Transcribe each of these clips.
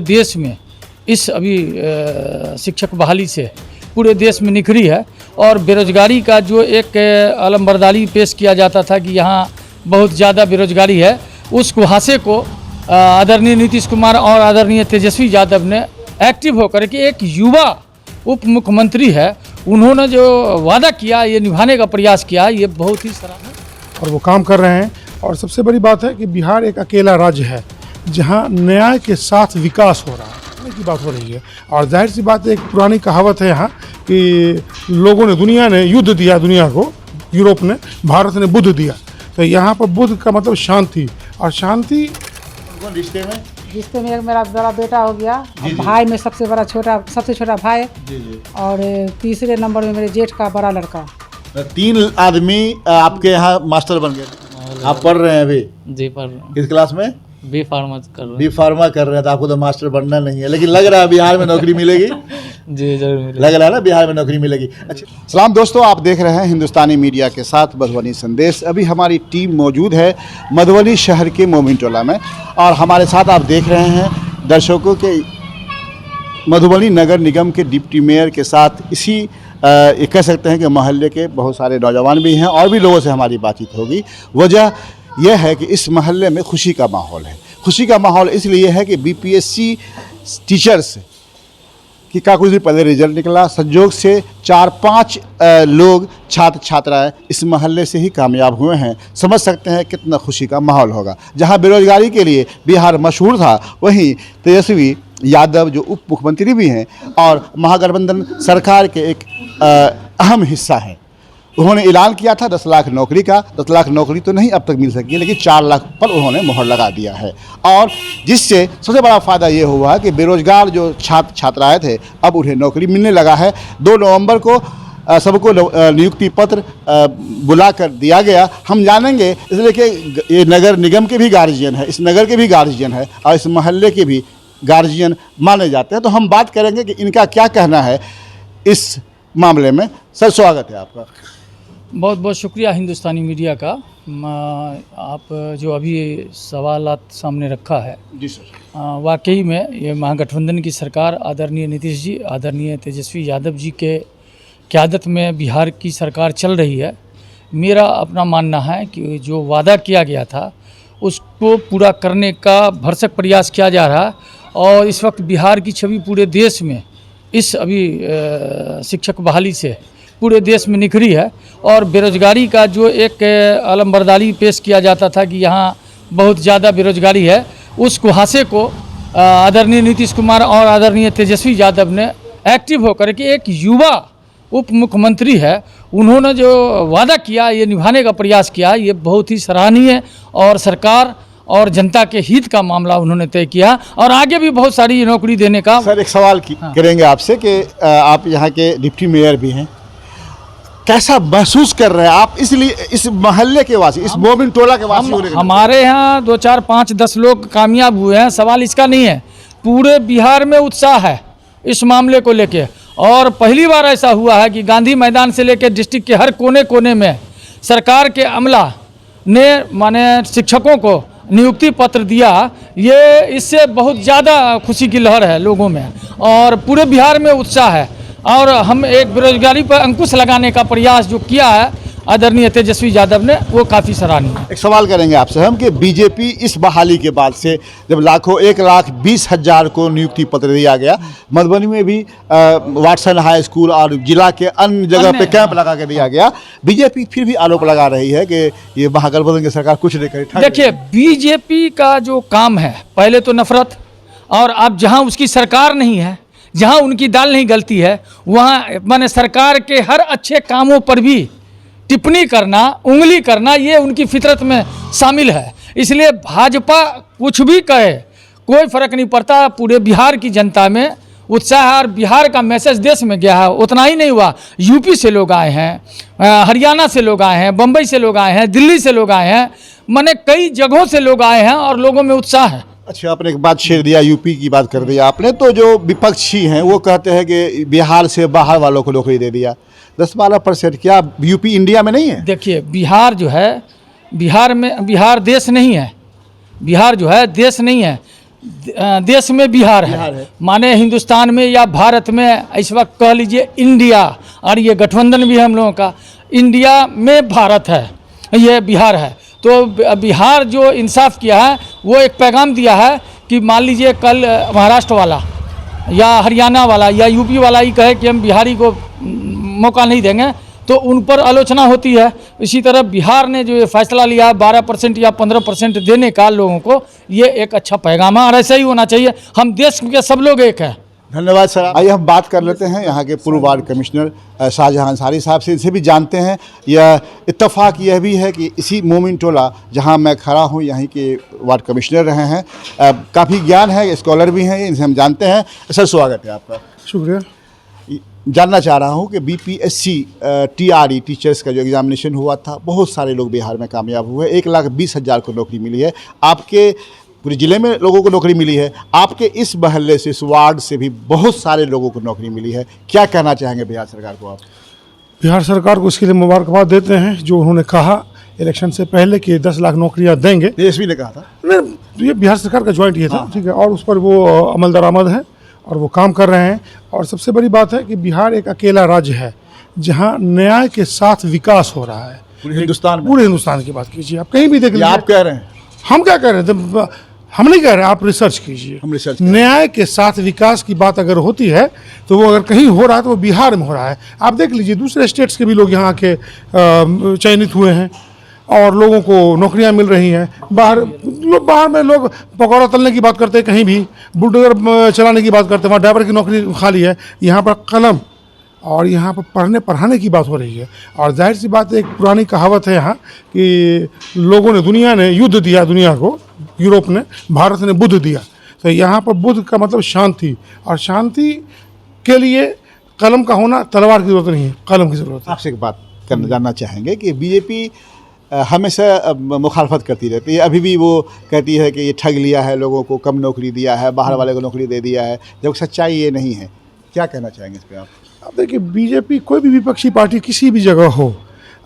देश में इस अभी शिक्षक बहाली से पूरे देश में निखरी है। और बेरोजगारी का जो एक अलमबरदारी पेश किया जाता था कि यहाँ बहुत ज़्यादा बेरोजगारी है, उस कुहासे को आदरणीय नीतीश कुमार और आदरणीय तेजस्वी यादव ने एक्टिव होकर के एक युवा उप मुख्यमंत्री है, उन्होंने जो वादा किया ये निभाने का प्रयास किया, ये बहुत ही सराहनीय और वो काम कर रहे हैं। और सबसे बड़ी बात है कि बिहार एक अकेला राज्य है जहां न्याय के साथ विकास हो रहा है की बात हो रही है। और जाहिर सी बात है, एक पुरानी कहावत है यहाँ कि लोगों ने, दुनिया ने युद्ध दिया दुनिया को, यूरोप ने, भारत ने बुद्ध दिया। तो यहाँ पर बुद्ध का मतलब शांति, और शांति रिश्ते में एक मेरा बड़ा बेटा हो गया, भाई में सबसे छोटा भाई, और तीसरे नंबर में मेरे जेठ का बड़ा लड़का। 3 आदमी आपके यहाँ मास्टर बन गए। आप पढ़ रहे हैं अभी? जी पढ़ रहे हैं। किस क्लास में? बी फार्मा कर रहे हैं। बी फार्मा कर रहे हैं। तो आपको तो मास्टर बनना नहीं है, लेकिन लग रहा है बिहार में नौकरी मिलेगी। जी जरूर मिलेगी। लग रहा है ना बिहार में नौकरी मिलेगी। अच्छा, सलाम दोस्तों, आप देख रहे हैं हिंदुस्तानी मीडिया के साथ मधुबनी संदेश। अभी हमारी टीम मौजूद है मधुबनी शहर के मोमिन टोला में, और हमारे साथ आप देख रहे हैं दर्शकों के मधुबनी नगर निगम के डिप्टी मेयर के साथ इसी कह सकते हैं कि मोहल्ले के बहुत सारे नौजवान भी हैं, और भी लोगों से हमारी बातचीत होगी। वजह यह है कि इस मोहल्ले में खुशी का माहौल है। खुशी का माहौल इसलिए है कि बीपीएससी टीचर्स का कुछ दिन पहले रिजल्ट निकला। संयोग से 4-5 लोग छात्र छात्राएं इस मोहल्ले से ही कामयाब हुए हैं। समझ सकते हैं कितना खुशी का माहौल होगा। जहां बेरोजगारी के लिए बिहार मशहूर था, वहीं तेजस्वी यादव जो उप मुख्यमंत्री भी हैं और महागठबंधन सरकार के एक अहम हिस्सा हैं, उन्होंने ऐलान किया था 10 लाख नौकरी का। 10 लाख नौकरी तो नहीं अब तक मिल सकी है, लेकिन 4 लाख पर उन्होंने मोहर लगा दिया है। और जिससे सबसे बड़ा फ़ायदा ये हुआ है कि बेरोजगार जो छात्र छात्राएँ थे, अब उन्हें नौकरी मिलने लगा है। 2 नवंबर को सबको नियुक्ति पत्र बुला कर दिया गया। हम जानेंगे, इसलिए कि ये नगर निगम के भी गार्जियन है, इस नगर के भी गार्जियन है, और इस मोहल्ले के भी गार्जियन माने जाते हैं। तो हम बात करेंगे कि इनका क्या कहना है इस मामले में। सर, स्वागत है आपका। बहुत बहुत शुक्रिया हिंदुस्तानी मीडिया का। आप जो अभी सवालात सामने रखा है, जी सर, वाकई में ये महागठबंधन की सरकार, आदरणीय नीतीश जी, आदरणीय तेजस्वी यादव जी के क़यादत में बिहार की सरकार चल रही है। मेरा अपना मानना है कि जो वादा किया गया था उसको पूरा करने का भरसक प्रयास किया जा रहा है। और इस वक्त बिहार की छवि पूरे देश में इस अभी शिक्षक बहाली से पूरे देश में निखरी है। और बेरोजगारी का जो एक अलमबरदारी पेश किया जाता था कि यहाँ बहुत ज़्यादा बेरोजगारी है, उस कुहासे को आदरणीय नीतीश कुमार और आदरणीय तेजस्वी यादव ने एक्टिव होकर के एक युवा उप मुख्यमंत्री है, उन्होंने जो वादा किया ये निभाने का प्रयास किया, ये बहुत ही सराहनीय है। और सरकार और जनता के हित का मामला उन्होंने तय किया, और आगे भी बहुत सारी नौकरी देने का। सर, एक सवाल करेंगे आपसे कि आप यहाँ के डिप्टी मेयर भी हैं, कैसा महसूस कर रहे हैं आप इसलिए इस मोहल्ले के वासी, इस मोमिन टोला के वासी होने के? हमारे यहाँ 2, 4, 5, 10 लोग कामयाब हुए हैं, सवाल इसका नहीं है। पूरे बिहार में उत्साह है इस मामले को लेके। और पहली बार ऐसा हुआ है कि गांधी मैदान से लेकर डिस्ट्रिक्ट के हर कोने कोने में सरकार के अमला ने माने शिक्षकों को नियुक्ति पत्र दिया। ये इससे बहुत ज़्यादा खुशी की लहर है लोगों में, और पूरे बिहार में उत्साह है। और हम एक बेरोजगारी पर अंकुश लगाने का प्रयास जो किया है आदरणीय तेजस्वी यादव ने, वो काफ़ी सराहनीय है। एक सवाल करेंगे आपसे हम कि बीजेपी इस बहाली के बाद से जब 1,20,000 को नियुक्ति पत्र दिया गया, मधुबनी में भी वाटसन हाई स्कूल और जिला के अन्य जगह पे कैंप लगा के दिया गया, बीजेपी फिर भी आरोप लगा रही है कि ये महागठबंधन की सरकार कुछ नहीं करी। देखिए, बीजेपी का जो काम है, पहले तो नफरत, और अब जहाँ उसकी सरकार नहीं है, जहाँ उनकी दाल नहीं गलती है, वहाँ माने सरकार के हर अच्छे कामों पर भी टिप्पणी करना, उंगली करना, ये उनकी फितरत में शामिल है। इसलिए भाजपा कुछ भी कहे कोई फर्क नहीं पड़ता। पूरे बिहार की जनता में उत्साह है, और बिहार का मैसेज देश में गया है। उतना ही नहीं हुआ, यूपी से लोग आए हैं, हरियाणा से लोग आए हैं, बम्बई से लोग आए हैं, दिल्ली से लोग आए हैं, माने कई जगहों से लोग आए हैं, और लोगों में उत्साह है। अच्छा, आपने एक बात छेड़ दिया, यूपी की बात कर दिया आपने। तो जो विपक्षी हैं वो कहते हैं कि बिहार से बाहर वालों को नौकरी दे दिया। 10-12%। क्या यूपी इंडिया में नहीं है? देखिए, बिहार जो है, बिहार देश नहीं है। बिहार जो है देश नहीं है। देश में बिहार है। माने हिंदुस्तान में या भारत में इस वक्त कह लीजिए इंडिया, और ये गठबंधन भी है हम लोगों का, इंडिया में भारत है, ये बिहार है। तो बिहार जो इंसाफ किया है वो एक पैगाम दिया है कि मान लीजिए कल महाराष्ट्र वाला या हरियाणा वाला या यूपी वाला ही कहे कि हम बिहारी को मौका नहीं देंगे तो उन पर आलोचना होती है। इसी तरह बिहार ने जो ये फैसला लिया 12% या 15% देने का लोगों को, ये एक अच्छा पैगाम है और ऐसा ही होना चाहिए। हम देश के सब लोग एक हैं। धन्यवाद सर। आइए हम बात कर लेते हैं यहाँ के पूर्व वार्ड कमिश्नर शाहजहां अंसारी साहब से। इनसे भी जानते हैं, यह इत्तेफाक यह भी है कि इसी मोमिन टोला जहाँ मैं खड़ा हूँ यहीं के वार्ड कमिश्नर रहे हैं, काफ़ी ज्ञान है, स्कॉलर भी हैं, इनसे हम जानते हैं। सर स्वागत है आपका। शुक्रिया। जानना चाह रहा हूँ कि बीपीएससी टीआरई टीचर्स का जो एग्जामिनेशन हुआ था, बहुत सारे लोग बिहार में कामयाब हुए, 1,20,000 को नौकरी मिली है। आपके पूरे ज़िले में लोगों को नौकरी मिली है, आपके इस महल्ले से, इस वार्ड से भी बहुत सारे लोगों को नौकरी मिली है। क्या कहना चाहेंगे बिहार सरकार को आप? बिहार सरकार को इसके लिए मुबारकबाद देते हैं जो उन्होंने कहा इलेक्शन से पहले कि 10 लाख नौकरियां देंगे। देश भी ने कहा था नहीं, ये बिहार सरकार का ज्वाइंट ये था, ठीक है, और उस पर वो अमल दरामद है और वो काम कर रहे हैं। और सबसे बड़ी बात है कि बिहार एक अकेला राज्य है जहाँ न्याय के साथ विकास हो रहा है। पूरे हिंदुस्तान में, पूरे हिंदुस्तान की बात कीजिए, आप कहीं भी देख लीजिए। आप कह रहे हैं, हम क्या कह रहे हैं? हम नहीं कह रहे, आप रिसर्च कीजिए। हम रिसर्च न्याय के साथ विकास की बात अगर होती है तो वो अगर कहीं हो रहा है तो वो बिहार में हो रहा है। आप देख लीजिए दूसरे स्टेट्स के भी लोग यहाँ के चयनित हुए हैं और लोगों को नौकरियां मिल रही हैं। बाहर में लोग पकौड़ा तलने की बात करते हैं, कहीं भी बुलडोजर चलाने की बात करते हैं, वहाँ ड्राइवर की नौकरी खाली है। यहाँ पर कलम और यहाँ पर पढ़ने पढ़ाने की बात हो रही है। और जाहिर सी बात है, एक पुरानी कहावत है यहाँ कि लोगों ने, दुनिया ने युद्ध दिया दुनिया को, यूरोप ने, भारत ने बुद्ध दिया। तो यहाँ पर बुद्ध का मतलब शांति, और शांति के लिए कलम का होना, तलवार की ज़रूरत नहीं है, कलम की ज़रूरत है। आपसे एक बात करना जानना चाहेंगे कि बीजेपी हमेशा मुखालफत करती रहती है, अभी भी वो कहती है कि ये ठग लिया है, लोगों को कम नौकरी दिया है, बाहर वाले को नौकरी दे दिया है, जब सच्चाई ये नहीं है। क्या कहना चाहेंगे इस पर आप? अब देखिए, बीजेपी कोई भी विपक्षी पार्टी किसी भी जगह हो,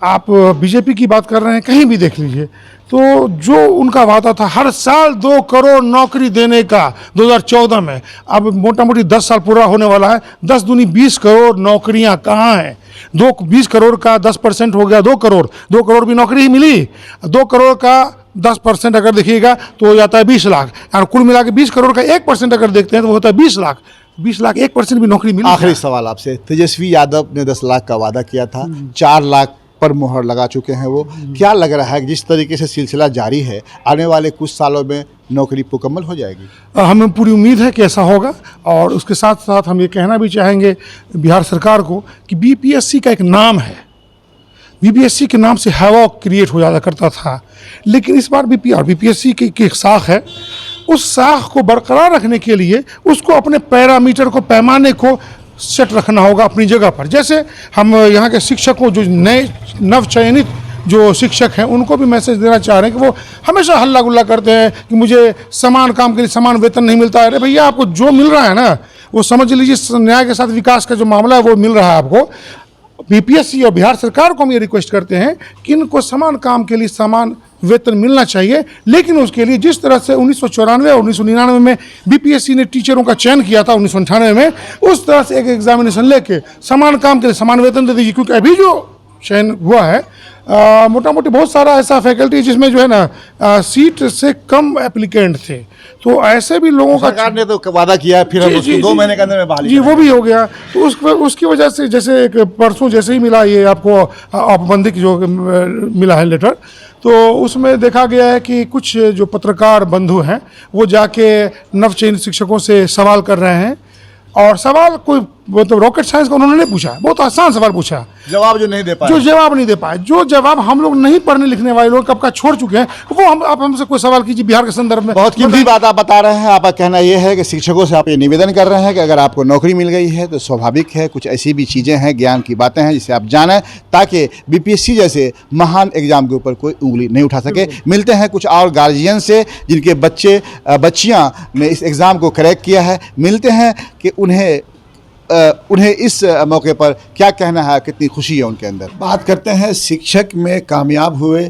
आप बीजेपी की बात कर रहे हैं, कहीं भी देख लीजिए, तो जो उनका वादा था हर साल 2 करोड़ नौकरी देने का 2014 में, अब मोटा मोटी 10 साल पूरा होने वाला है, 10 दूनी 20 करोड़ नौकरियां कहाँ हैं? 20 करोड़ का 10% हो गया 2 करोड़, 2 करोड़ भी नौकरी ही मिली। 2 करोड़ का 10% अगर देखिएगा तो हो जाता है 20 लाख, और कुल मिला के 20 करोड़ का 1% अगर देखते हैं तो वो होता है 20 लाख। 20 लाख 1% भी नौकरी मिली। आखिरी सवाल आपसे, तेजस्वी यादव ने 10 लाख का वादा किया था, 4 लाख पर मुहर लगा चुके हैं वो। क्या लग रहा है कि जिस तरीके से सिलसिला जारी है, आने वाले कुछ सालों में नौकरी मुकम्मल हो जाएगी? हमें पूरी उम्मीद है कि ऐसा होगा। और उसके साथ साथ हम ये कहना भी चाहेंगे बिहार सरकार को कि बीपीएससी का एक नाम है, बीपीएससी के नाम से हैवॉक क्रिएट हो जाता करता था, लेकिन इस बार बीपीएससी की एक शाख है, उस शाख को बरकरार रखने के लिए उसको अपने पैरामीटर को, पैमाने को सेट रखना होगा अपनी जगह पर। जैसे हम यहाँ के शिक्षकों, जो नए नवचयनित जो शिक्षक हैं, उनको भी मैसेज देना चाह रहे हैं कि वो हमेशा हल्ला गुल्ला करते हैं कि मुझे समान काम के लिए समान वेतन नहीं मिलता है। अरे भैया, आपको जो मिल रहा है ना वो समझ लीजिए, न्याय के साथ विकास का जो मामला है वो मिल रहा है आपको। बीपीएससी और बिहार सरकार को हम ये रिक्वेस्ट करते हैं कि इनको समान काम के लिए समान वेतन मिलना चाहिए, लेकिन उसके लिए जिस तरह से 1994 और 1999 में बीपीएससी ने टीचरों का चयन किया था, 1998 में, उस तरह से एक एग्जामिनेशन लेके समान काम के लिए समान वेतन दे दीजिए। क्योंकि अभी जो चयन हुआ है, मोटा मोटी बहुत सारा ऐसा फैकल्टी जिसमें जो है ना सीट से कम एप्लीकेंट थे, तो ऐसे भी लोगों का सरकार ने तो वादा किया है, फिर हम उसको 2 महीने के अंदर में बहाली जी वो भी हो गया। तो उसकी वजह से, जैसे एक परसों जैसे ही मिला ये आपको औपबंधिक जो मिला है लेटर, तो उसमें देखा गया है कि कुछ जो पत्रकार बंधु हैं वो जाके नवचयनित शिक्षकों से सवाल कर रहे हैं, और सवाल कोई मतलब रॉकेट साइंस का उन्होंने नहीं पूछा, बहुत आसान सवाल पूछा, जवाब जो नहीं दे पाए, जो जवाब हम लोग नहीं पढ़ने लिखने वाले लोग कब का छोड़ चुके हैं, वो आप हमसे कोई सवाल कीजिए बिहार के संदर्भ में। बहुत कीमती बात आप बता रहे हैं। आपका कहना यह है कि शिक्षकों से आप ये निवेदन कर रहे हैं कि अगर आपको नौकरी मिल गई है तो स्वाभाविक है कुछ ऐसी भी चीज़ें हैं, ज्ञान की बातें हैं जिसे आप जानें, ताकि बीपीएससी जैसे महान एग्जाम के ऊपर कोई उंगली नहीं उठा सके। मिलते हैं कुछ और गार्जियन से जिनके बच्चियाँ ने इस एग्ज़ाम को क्रैक किया है, मिलते हैं कि उन्हें इस मौके पर क्या कहना है, कितनी खुशी है उनके अंदर। बात करते हैं शिक्षक में कामयाब हुए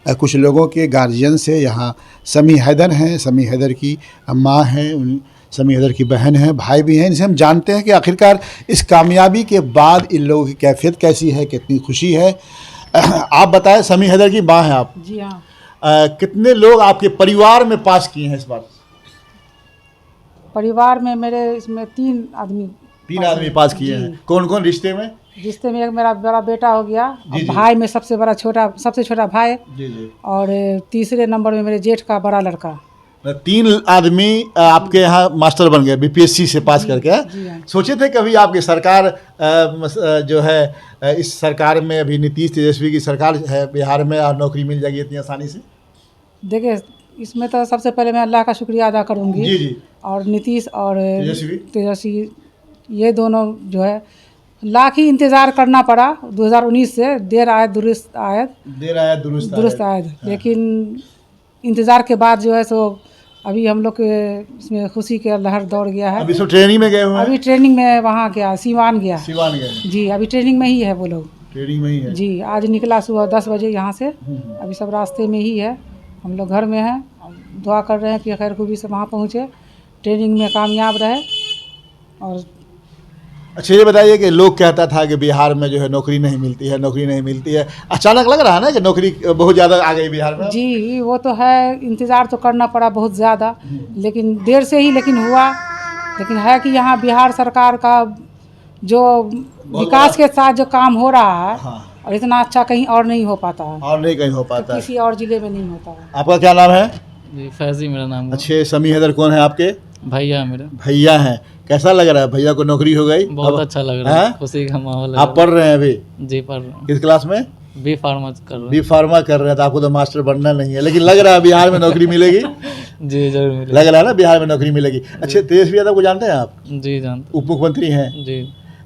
कुछ लोगों के गार्जियन से। यहाँ समी हैदर हैं, समी हैदर की माँ हैं, समी हैदर की बहन है, भाई भी हैं। इनसे हम जानते हैं कि आखिरकार इस कामयाबी के बाद इन लोगों की कैफियत कैसी है, कितनी खुशी है। आप बताएं, समी हैदर की माँ हैं आप। जी हाँ। कितने लोग आपके परिवार में पास किए हैं इस बार? परिवार में मेरे इसमें 3 आदमी पास किए हैं। कौन कौन रिश्ते में? जिससे में एक मेरा बड़ा बेटा हो गया, जी, जी। भाई में सबसे छोटा भाई, जी जी। और तीसरे नंबर में मेरे जेठ का बड़ा लड़का। 3 आदमी आपके यहाँ मास्टर बन गए बीपीएससी से पास करके। जी हाँ। सोचे थे कभी आपकी सरकार जो है इस सरकार में अभी नीतीश तेजस्वी की सरकार है बिहार में और नौकरी मिल जाएगी इतनी आसानी से? देखिए, इसमें तो सबसे पहले मैं अल्लाह का शुक्रिया अदा करूंगी। जी जी। और नीतीश और तेजस्वी? तेजस्वी, ये दोनों जो है लाख ही इंतज़ार करना पड़ा। 2019 से देर आयत दुरुस्त आयत, दुरुस्त आयत, लेकिन इंतज़ार के बाद जो है सो अभी हम लोग के इसमें खुशी के लहर दौड़ गया है। अभी सब ट्रेनिंग में गए हुए हैं? अभी ट्रेनिंग में वहाँ गया, सीवान गया। सिवान गए? जी, अभी ट्रेनिंग में ही है वो लोग। ट्रेनिंग में ही है? जी, आज निकला सुबह 10 बजे यहाँ से। अभी सब रास्ते में ही है, हम लोग घर में हैं। दुआ कर रहे हैं कि खैर खूबी से वहाँ पहुँचे, ट्रेनिंग में कामयाब रहे। और अच्छा ये बताइए कि लोग कहता था कि बिहार में जो है नौकरी नहीं मिलती है, नौकरी नहीं मिलती है। अचानक लग रहा है ना कि नौकरी बहुत ज़्यादा आ गई बिहार में? जी, वो तो है, इंतज़ार तो करना पड़ा बहुत ज़्यादा, लेकिन देर से ही लेकिन हुआ। लेकिन है कि यहाँ बिहार सरकार का जो विकास के साथ जो काम हो रहा है, हाँ। और इतना अच्छा कहीं और नहीं हो पाता है, और नहीं कहीं हो पाता है। किसी और ज़िले में नहीं होता है। आपका क्या नाम है? जी फैजी मेरा नाम है। अच्छे, समी हैदर कौन है आपके? भैया मेरा। भैया हैं। कैसा लग रहा है, भैया को नौकरी हो गई? बहुत अच्छा लग रहा हैं? है, खुशी का माहौल है। आप पढ़ रहे हैं अभी? जी पढ़ रहा हूँ, किस क्लास में? बी फार्मा कर रहा बी फार्मा कर रहे हैं। तो आपको तो मास्टर बनना नहीं है, लेकिन लग रहा है बिहार में नौकरी मिलेगी। हूँ। जी जरूर मिले। लग रहा है ना बिहार में नौकरी मिलेगी। अच्छे, तेजस्वी यादव को जानते हैं आप? जी जानते। उप मुख्यमंत्री हैं। जी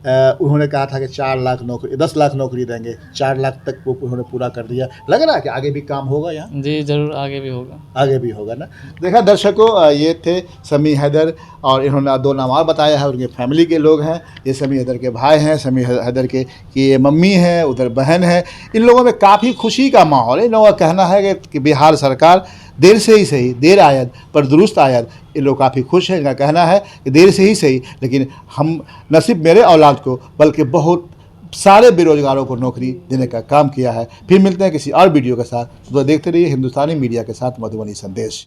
उन्होंने कहा था कि 4 लाख नौकरी, 10 लाख नौकरी देंगे। 4 लाख तक वो उन्होंने पूरा कर दिया। लग रहा है कि आगे भी काम होगा यहाँ? जी जरूर, आगे भी होगा। आगे भी होगा ना। देखा दर्शकों, ये थे समी हैदर, और इन्होंने 2 नाम और बताया है। उनके फैमिली के लोग हैं। ये समी हैदर के भाई हैं, समी हैदर के की ये मम्मी है, उधर बहन है। इन लोगों में काफ़ी खुशी का माहौल है। इन लोगों का कहना है कि बिहार सरकार देर से ही सही, देर आयत पर दुरुस्त आयत। ये लोग काफ़ी खुश हैं। इनका कहना है कि देर से ही सही, लेकिन हम न सिर्फ मेरे औलाद को बल्कि बहुत सारे बेरोजगारों को नौकरी देने का काम किया है। फिर मिलते हैं किसी और वीडियो के साथ। तो देखते रहिए हिंदुस्तानी मीडिया के साथ मधुबनी संदेश।